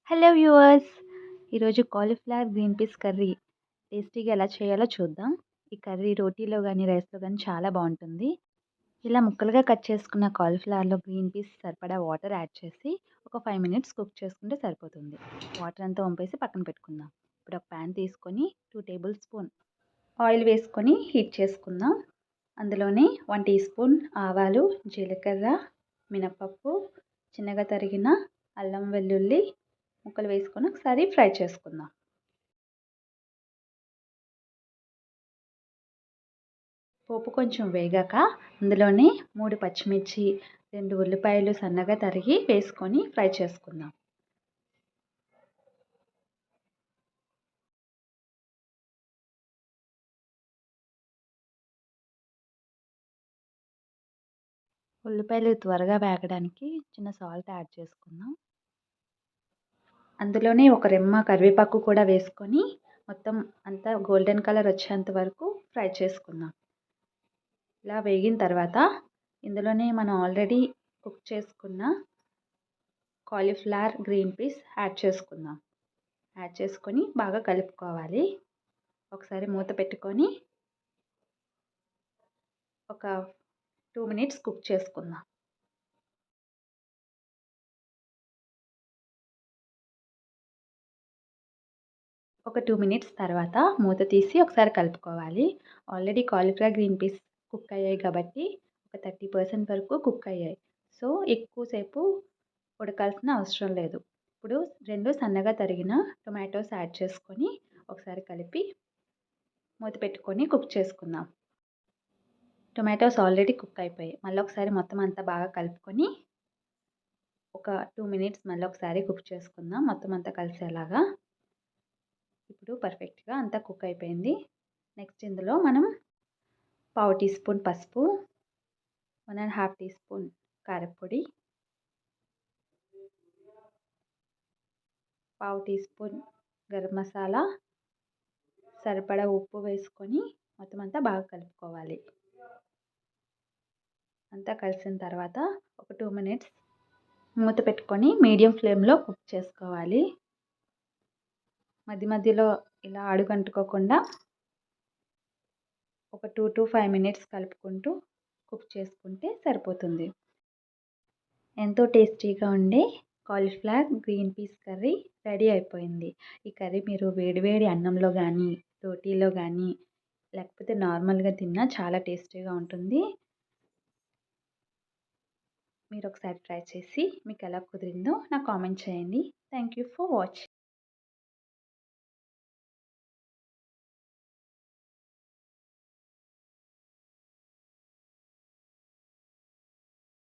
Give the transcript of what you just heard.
Hello viewers! ఈరోజు cauliflower green peas curry టేస్టీగా ఎలా చేయాలో చూద్దాం. ఈ కర్రీ రోటీలో గానీ, రైస్‌లో గానీ చాలా బావుంటుంది. ఇలా ముక్కలుగా కట్ చేసుకున్న కాలీఫ్లవర్‌లో గ్రీన్ పీస్ సరిపడా వాటర్ యాడ్ చేసి ఒక 5 మినిట్స్ కుక్ చేసుకుంటే సరిపోతుంది. వాటర్ అంతా వంపేసి పక్కన పెట్టుకుందాం. ఇప్పుడు ఒక పాన్ తీసుకొని 2 టేబుల్ స్పూన్ ఆయిల్ వేసుకొని హీట్ చేసుకుందాం. అందులోనే 1 టీ స్పూన్ ఆవాలు, జీలకర్ర, మినపప్పు, చిన్నగా తరిగిన అల్లం వెల్లుల్లి ముక్కలు వేసుకొని ఒకసారి ఫ్రై చేసుకుందాం. పోపు కొంచెం వేగాక అందులోనే 3 పచ్చిమిర్చి, 2 ఉల్లిపాయలు సన్నగా తరిగి వేసుకొని ఫ్రై చేసుకుందాం. ఉల్లిపాయలు త్వరగా వేగడానికి చిన్న సాల్ట్ యాడ్ చేసుకుందాం. అందులోనే ఒక రెమ్మ కరివేపాకు కూడా వేసుకొని మొత్తం అంతా గోల్డెన్ కలర్ వచ్చేంత వరకు ఫ్రై చేసుకుందాం. ఇలా వేగిన తర్వాత ఇందులోనే మనం ఆల్రెడీ కుక్ చేసుకున్న కాలీఫ్లవర్ గ్రీన్ పీస్ యాడ్ చేసుకుందాం. యాడ్ చేసుకొని బాగా కలుపుకోవాలి. ఒకసారి మూత పెట్టుకొని ఒక 2 మినిట్స్ కుక్ చేసుకుందాం. ఒక 2 మినిట్స్ తర్వాత మూత తీసి ఒకసారి కలుపుకోవాలి. Already cauliflower green peas cook అయ్యాయి కాబట్టి ఒక 30% వరకు కుక్ అయ్యాయి. సో, ఎక్కువ సేపు ఉడకాల్సిన అవసరం లేదు. ఇప్పుడు 2 సన్నగా తరిగిన టొమాటోస్ యాడ్ చేసుకొని ఒకసారి కలిపి మూత పెట్టుకొని కుక్ చేసుకుందాం. టొమాటోస్ ఆల్రెడీ కుక్ అయిపోయాయి. మళ్ళీ ఒకసారి మొత్తం అంతా బాగా కలుపుకొని ఒక 2 మినిట్స్ మళ్ళీ ఒకసారి కుక్ చేసుకుందాం మొత్తం అంతా కలిసేలాగా. ఇప్పుడు పర్ఫెక్ట్‌గా అంతా కుక్ అయిపోయింది. నెక్స్ట్ ఇందులో మనం పావు టీ స్పూన్ పసుపు, 1 ½ టీ స్పూన్ కారప్పొడి, పావు టీ స్పూన్ గరం మసాలా, సరిపడా ఉప్పు వేసుకొని మొత్తం అంతా బాగా కలుపుకోవాలి. అంతా కలిసిన తర్వాత ఒక 2 మినిట్స్ మూత పెట్టుకొని మీడియం ఫ్లేమ్‌లో కుక్ చేసుకోవాలి. మధ్యలో ఇలా అడుగంటుకోకుండా ఒక 2-5 మినిట్స్ కలుపుకుంటూ కుక్ చేసుకుంటే సరిపోతుంది. ఎంతో టేస్టీగా ఉండే cauliflower green peas curry ready అయిపోయింది. ఈ కర్రీ మీరు వేడి వేడి అన్నంలో గానీ, రోటీలో గానీ, లేకపోతే నార్మల్‌గా తిన్నా చాలా టేస్టీగా ఉంటుంది. మీరు ఒకసారి ట్రై చేసి మీకు ఎలా కుదిరిందో నాకు కామెంట్ చేయండి. Thank you for watching.